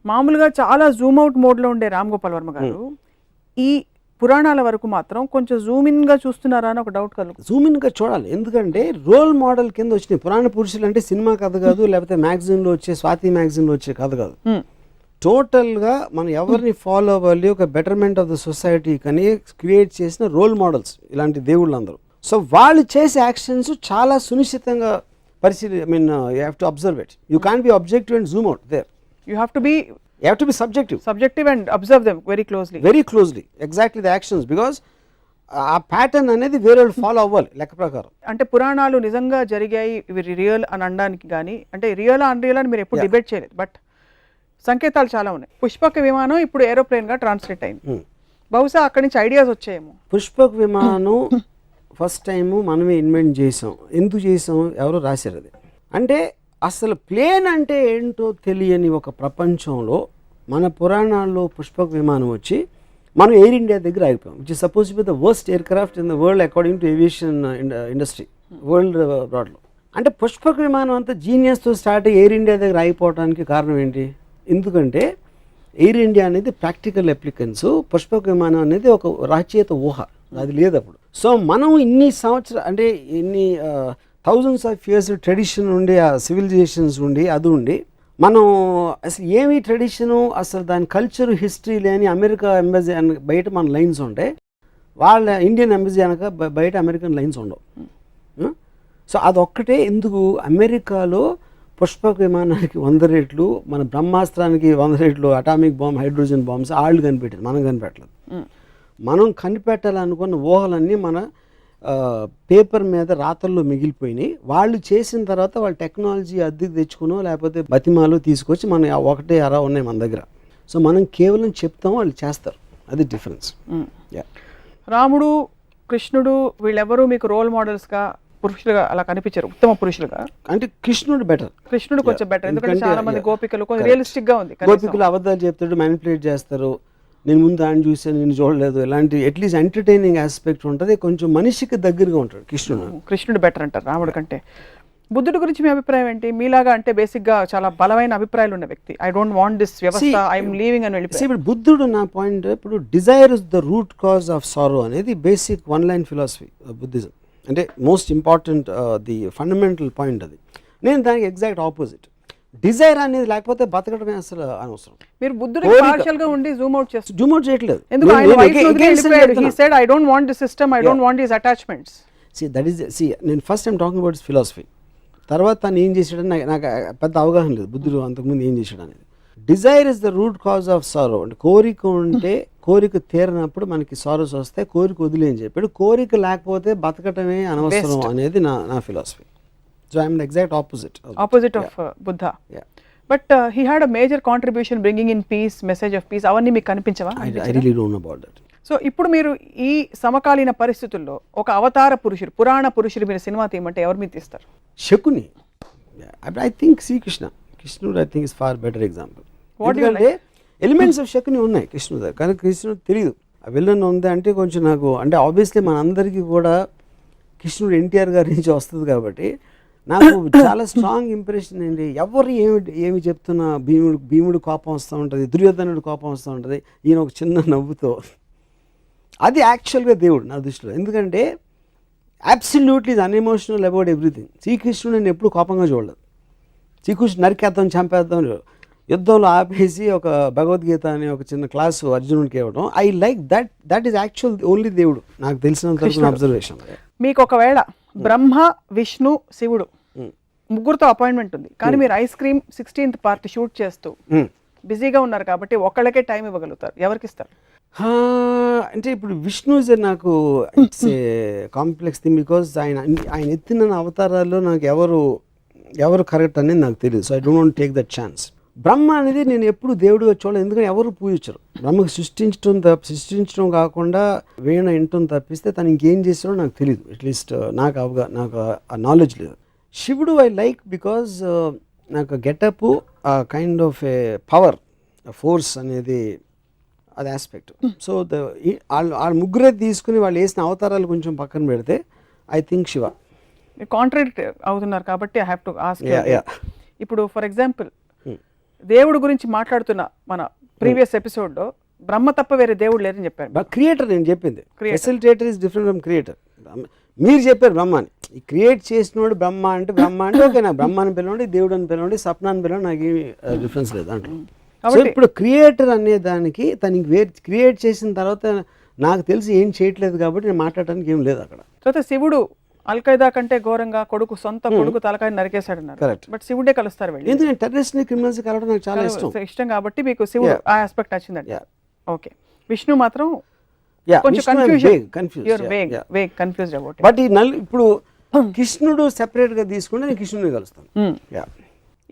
మామూలుగా చాలా Zoom out మోడ్లో ఉండే రామ్ గోపాల్ వర్మ గారు ఈ పురాణాల వరకు మాత్రం కొంచెం జూమ్ ఇన్గా చూస్తున్నారా అని ఒక డౌట్ కలుగు. జూమ్ ఇన్గా చూడాలి, ఎందుకంటే రోల్ మోడల్ కింద వచ్చినాయి. పురాణ పురుషులు అంటే సినిమా కథ కాదు, లేకపోతే మ్యాగజైన్లో వచ్చే స్వాతి మ్యాగజైన్లో వచ్చే కథ కాదు. టోటల్గా మనం ఎవరిని ఫాలో అవ్వాలి, ఒక బెటర్మెంట్ ఆఫ్ ద సొసైటీ కానీ క్రియేట్ చేసిన రోల్ మోడల్స్ ఇలాంటి దేవుళ్ళు అందరూ. సో వాళ్ళు చేసే యాక్షన్స్ చాలా సునిశ్చితంగా I mean you have to observe it. You can't be objective and zoom out there. You have to be subjective and observe them very closely exactly the actions, because ఆ pattern అనేది వేరే వాళ్ళు follow అవ్వాలి లెక్క ప్రకారం. అంటే పురాణాలు నిజంగా జరిగాయి ఇవి రియల్ అని అనడానికి కానీ, అంటే రియల్ అన్రియల్ అని మీరు ఎప్పుడు డిబేట్ చేయలేదు, బట్ సంకేతాలు చాలా ఉన్నాయి. పుష్పక విమానం ఇప్పుడు ఏరోప్లేన్గా ట్రాన్స్లేట్ అయింది. బహుశా అక్కడి నుంచి ఐడియాస్ వచ్చాయేమో. పుష్పక విమానం ఫస్ట్ టైము మనమే ఇన్వెంట్ చేసాం. ఎందుకు చేసాం, ఎవరో రాశారు అది. అంటే అసలు ప్లేన్ అంటే ఏంటో తెలియని ఒక ప్రపంచంలో మన పురాణాల్లో పుష్పక విమానం వచ్చి మనం ఎయిర్ ఇండియా దగ్గర ఆగిపోయాం, which is supposed to be the worst aircraft in the world according to aviation industry world బ్రాడ్లో. అంటే పుష్పక విమానం అంతా జీనియస్తో స్టార్ట్ అయ్యి ఎయిర్ ఇండియా దగ్గర ఆగిపోవడానికి కారణం ఏంటి? ఎందుకంటే ఎయిర్ ఇండియా అనేది ప్రాక్టికల్ అప్లికెన్స్, పుష్పక విమానం అనేది ఒక రచయిత ఊహ, అది లేదు అప్పుడు. సో మనం ఇన్ని సంవత్సరాలు అంటే ఇన్ని థౌజండ్స్ ఆఫ్ ఇయర్స్ ట్రెడిషన్ ఉండి, ఆ సివిలైజేషన్స్ ఉండి అది ఉండి, మనం అసలు ఏమి ట్రెడిషను, అసలు దాని కల్చర్ హిస్టరీ లేని అమెరికా ఎంబసీ బయట మన లైన్స్ ఉంటాయి, వాళ్ళ ఇండియన్ ఎంబసీ అనక బయట అమెరికన్ లైన్స్ ఉండవు. సో అదొక్కటే ఎందుకు అమెరికాలో పుష్పక విమానానికి 100 రెట్లు, మన బ్రహ్మాస్త్రానికి 100 రెట్లు అటామిక్ బాంబ్, హైడ్రోజన్ బాంబ్స్ వాళ్ళు కనిపెట్టారు, మనం కనిపెట్టలేదు. మనం కనిపెట్టాలనుకున్న ఊహలన్నీ మన పేపర్ మీద రాతల్లో మిగిలిపోయినాయి. వాళ్ళు చేసిన తర్వాత వాళ్ళ టెక్నాలజీ అద్దెకి తెచ్చుకునో లేకపోతే బతిమాలు తీసుకొచ్చి మన ఒకటే అరా ఉన్నాయి మన దగ్గర. సో మనం కేవలం చెప్తాం, వాళ్ళు చేస్తారు, అది డిఫరెన్స్. రాముడు, కృష్ణుడు వీళ్ళెవరూ మీకు రోల్ మోడల్స్గా పురుషులుగా అలా కనిపించారు, ఉత్తమ పురుషులుగా? అంటే కృష్ణుడు బెటర్, కృష్ణుడు కొంచెం బెటర్, ఎందుకంటే చాలా మంది గోపికలు కొంచెం రియలిస్టిక్ గా ఉంది. గోపికలు అబద్ధాలు చెప్తాడు, మ్యానిపులేట్ చేస్తారు, నేను ముందు ఆయన చూసాను నేను చూడలేదు, ఇలాంటి అట్లీస్ట్ ఎంటర్టైనింగ్ ఆస్పెక్ట్ ఉంటుంది, కొంచెం మనిషికి దగ్గరగా ఉంటాడు కృష్ణుడు బెటర్ అంటారు రాముడి కంటే. బుద్ధుడి గురించి మీ అభిప్రాయం ఏంటి? మీలాగా అంటే బేసిక్గా చాలా బలమైన అభిప్రాయాలు ఉన్న వ్యక్తి, ఐ డోంట్ వాంట్ దిస్ వ్యవస్థ, ఐఎమ్ లీవింగ్ అని వెళ్ళిపోయి. ఇప్పుడు బుద్ధుడు నా పాయింట్, ఇప్పుడు desire is the root cause of sorrow అనేది basic one line philosophy Buddhism, అంటే most important the fundamental point అది. నేను దానికి ఎగ్జాక్ట్ ఆపోజిట్. డిజైర్ అనేది లేకపోతే బతకడమే అసలు అనవసరం. మీరు బుద్ధుడు పార్షియల్ గా ఉండి జూమ్ అవుట్ చేస్తారు. జూమ్ అవుట్ చేయట్లేదు. ఎందుకు ఆయన వైఫ్ వదిలేసిపోయాడు? He said I don't want the system, I don't want his attachments. నేను first time talking about philosophy. తర్వాత తను ఏం చేశాడని నాకు పెద్ద అవగాహన లేదు బుద్ధుడు అంతకుముందు ఏం చేశాడు అనేది. Dzire is the root cause of సారో. అంటే కోరిక ఉంటే కోరిక తీరినప్పుడు మనకి సారోస్ వస్తాయి, కోరిక వదిలే అని చెప్పాడు. కోరిక లేకపోతే బతకటమే అనవసరం అనేది నా philosophy. So I am the exact opposite of Buddha. Yeah. But he had a major contribution bringing in peace, message of peace. అవ్వన్నీ మీకు కనిపించవా? I really don't know about that. So ఇప్పుడు మీరు ఈ సమకాలీన పరిస్థితుల్లో ఒక అవతార పురుషుడు, పురాణ పురుషుడు మీరు సినిమా తీయమంటే ఎవరు మీరు తీస్తారు? శకుని. I think కృష్ణుడు I think is far better example. ఎందుకంటే ఎలిమెంట్స్ ఆఫ్ శకుని ఉన్నాయి కృష్ణుడు దగ్గర, కానీ కృష్ణుడు తెలియదు ఆ విలన్ ఉంది అంటే కొంచెం నాకు అంటే ఆబ్వియస్లీ మనందరికీ కూడా కృష్ణుడు ఎన్టీఆర్ గారి నుంచి వస్తుంది కాబట్టి నాకు చాలా స్ట్రాంగ్ ఇంప్రెషన్ ఏంటి, ఎవరు ఏమి చెప్తున్నా భీముడు కోపం వస్తూ ఉంటుంది, దుర్యోధనుడు కోపం వస్తూ ఉంటుంది, ఈయన ఒక చిన్న నవ్వుతో, అది యాక్చువల్గా దేవుడు నా దృష్టిలో. ఎందుకంటే అబ్సల్యూట్లీ ఈజ్ అన్ఎమోషనల్ అబౌట్ ఎవ్రీథింగ్. శ్రీకృష్ణుడు నేను ఎప్పుడు కోపంగా చూడలేదు. శ్రీకృష్ణుడు నరికేద్దాం చంపేద్దాం, యుద్ధంలో ఆపేసి ఒక భగవద్గీత అనే ఒక చిన్న క్లాసు అర్జునుడికి ఇవ్వడం, I like that is actual only దేవుడు నాకు తెలిసినంత అబ్జర్వేషన్. మీకు ఒకవేళ బ్రహ్మ, విష్ణు, శివుడు ముగ్గురుతో అపాయింట్మెంట్ ఉంది, కానీ మీరు ice cream 16th part shoot చేస్తూ బిజీగా ఉన్నారు కాబట్టి ఒకళ్ళకే టైం ఇవ్వగలుగుతారు, ఎవరికి ఇస్తారు? అంటే ఇప్పుడు విష్ణు ఇస్ నాకు it's a complex thing, because ఆయన ఎత్తిన అవతారాల్లో నాకు ఎవరు కరెక్ట్ అనేది నాకు తెలియదు. So I don't want take that chance. Brahma అనేది నేను ఎప్పుడు దేవుడిగా చూడలేదు, ఎందుకంటే ఎవరు పూజించరు. బ్రహ్మకు సృష్టించడం కాకుండా వీణ వినటం తప్పిస్తే తను ఇంకేం చేస్తాడో నాకు తెలియదు, అట్లీస్ట్ నాకు ఆ నాలెడ్జ్ లేదు. శివుడు ఐ లైక్ బికాజ్ నాకు getup kind of A power force అనేది అది ఆస్పెక్ట్. సో వాళ్ళ ముగ్గురే తీసుకుని వాళ్ళు వేసిన అవతారాలు కొంచెం పక్కన పెడితే ఐ థింక్ శివ. కాంట్రాడిక్ట్ అవుతున్నారు కాబట్టి ఐ హ్యావ్ టు ఆస్క్. ఇప్పుడు ఫర్ ఎగ్జాంపుల్ దేవుడి గురించి మాట్లాడుతున్న మన ప్రీవియస్ ఎపిసోడ్లో బ్రహ్మ తప్ప వేరే దేవుడు లేరని చెప్పారు. క్రియేటర్ నేను చెప్పింది, facilitator is different from creator. మీరు చెప్పారు బ్రహ్మ అని, ఈ క్రియేట్ చేసినోడు బ్రహ్మ అంటే ఓకే, నా బ్రహ్మ అని పిలవండి, దేవుడు అని పిలవండి, సప్న అని పిలవండి, నాకు ఏమి డిఫరెన్స్ లేదు దాంట్లో. సో ఇప్పుడు క్రియేటర్ అనే దానికి తనకి క్రియేట్ చేసిన తర్వాత నాకు తెలిసి ఏం చేయట్లేదు కాబట్టి నేను మాట్లాడడానికి ఏం లేదు అక్కడ. తర్వాత శివుడు అల్ఖైదా కంటే ఘోరంగా సొంత కొడుకు తలకాయ నరికేశాడు అన్నారు. కరెక్ట్. బట్ శివుడే కలుస్తారు వెళ్ళి. ఎందుకంటే టెర్రరిస్ట్ ని క్రిమినల్స్ కలవడం నాకు చాలా ఇష్టం కాబట్టి మీకు శివుడు ఆ ఆస్పెక్ట్ నచ్చిందండి. ఓకే. విష్ణు మాత్రం కొంచెం కన్ఫ్యూజ్డ్ అబౌట్. బట్ ఈ ఇప్పుడు కృష్ణుడు సెపరేట్ గా తీసుకుంటే నేను కృష్ణుడిని కలుస్తాను.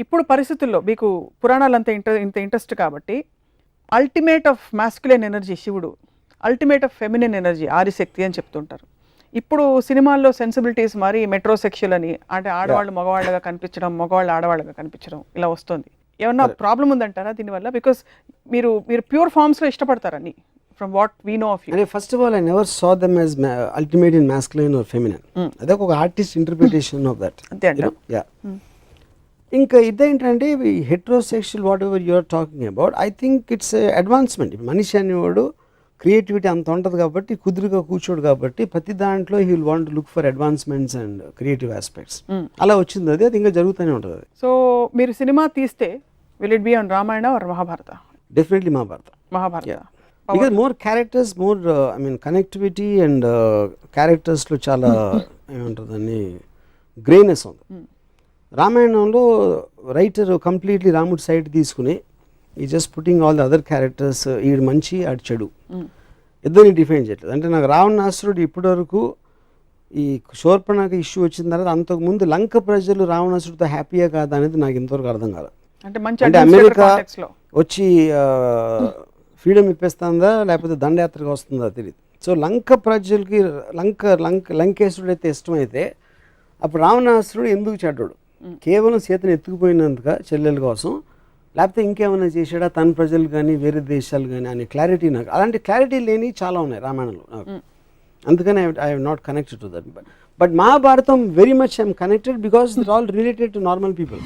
ఇప్పుడు పరిస్థితుల్లో మీకు పురాణాలంతా ఇంత ఇంట్రెస్ట్ కాబట్టి అల్టిమేట్ ఆఫ్ మాస్కులైన్ ఎనర్జీ శివుడు, ultimate of feminine energy Adishakti అని చెప్తుంటారు. ఇప్పుడు సినిమాల్లో సెన్సిబిలిటీస్ మరి మెట్రోసెక్షువల్ అని, అంటే ఆడవాళ్ళు మగవాళ్ళగా కనిపించడం, మగవాళ్ళు ఆడవాళ్ళగా కనిపించడం ఇలా వస్తుంది. ఏమన్నా ప్రాబ్లం ఉందంటారా దీనివల్ల? బికాస్ మీరు ప్యూర్ ఫార్మ్స్ లో ఇష్టపడతారని from what we know of you. అంటే first of all I never saw them as ultimate in masculine or feminine. అదే ఒక ఆర్టిస్ట్ ఇంటర్ప్రిటేషన్ ఆఫ్ దట్. అంతే అండి. ఇంకా ఇదేంటంటే heterosexual whatever you're talking about, I think it's advancement. మనిషి అనేవాడు creativity అంత ఉంటుంది కాబట్టి, కుదురుగా కూర్చోడు కాబట్టి, ప్రతి దాంట్లో he will want to look for advancements and creative aspects. అలా వచ్చింది అది ఇంకా జరుగుతూనే ఉంటుంది అది. సో మీరు సినిమా తీస్తే will it be on Ramayana or Mahabharata? Definitely Mahabharata. Because more characters, more I mean connectivity and క్యారెక్టర్స్లో చాలా ఏమంటుంది అని గ్రేనెస్ ఉంది. రామాయణంలో రైటర్ కంప్లీట్లీ రాముడి సైడ్ తీసుకుని ఈ just putting all the other characters, ఈడు మంచి ఆడు చెడు ఇద్దరిని డిఫైన్ చేయట్లేదు. అంటే నాకు రావణాసురుడు ఇప్పటివరకు ఈ శూర్పణఖ ఇష్యూ వచ్చిన తర్వాత, అంతకుముందు లంక ప్రజలు రావణాసురుడితో హ్యాపీయా కాదా అనేది నాకు ఇంతవరకు అర్థం కాదు. అంటే అమెరికా వచ్చి ఫ్రీడమ్ ఇప్పేస్తుందా లేకపోతే దండయాత్రగా వస్తుందా తెలియదు. సో లంక ప్రజలకి లంకేశ్వరుడు అయితే ఇష్టమైతే, అప్పుడు రావణాసురుడు ఎందుకు చెడ్డాడు? కేవలం సీతను ఎత్తుకుపోయినందుక చెల్లెల కోసం, లేకపోతే ఇంకేమైనా చేశాడా తన ప్రజలు కానీ వేరే దేశాలు కానీ అనే క్లారిటీ నాకు, అలాంటి క్లారిటీ లేని చాలా ఉన్నాయి రామాయణంలో నాకు. అందుకని I have not connected to that. But Mahabharatam very much I'm connected because it all related to normal people.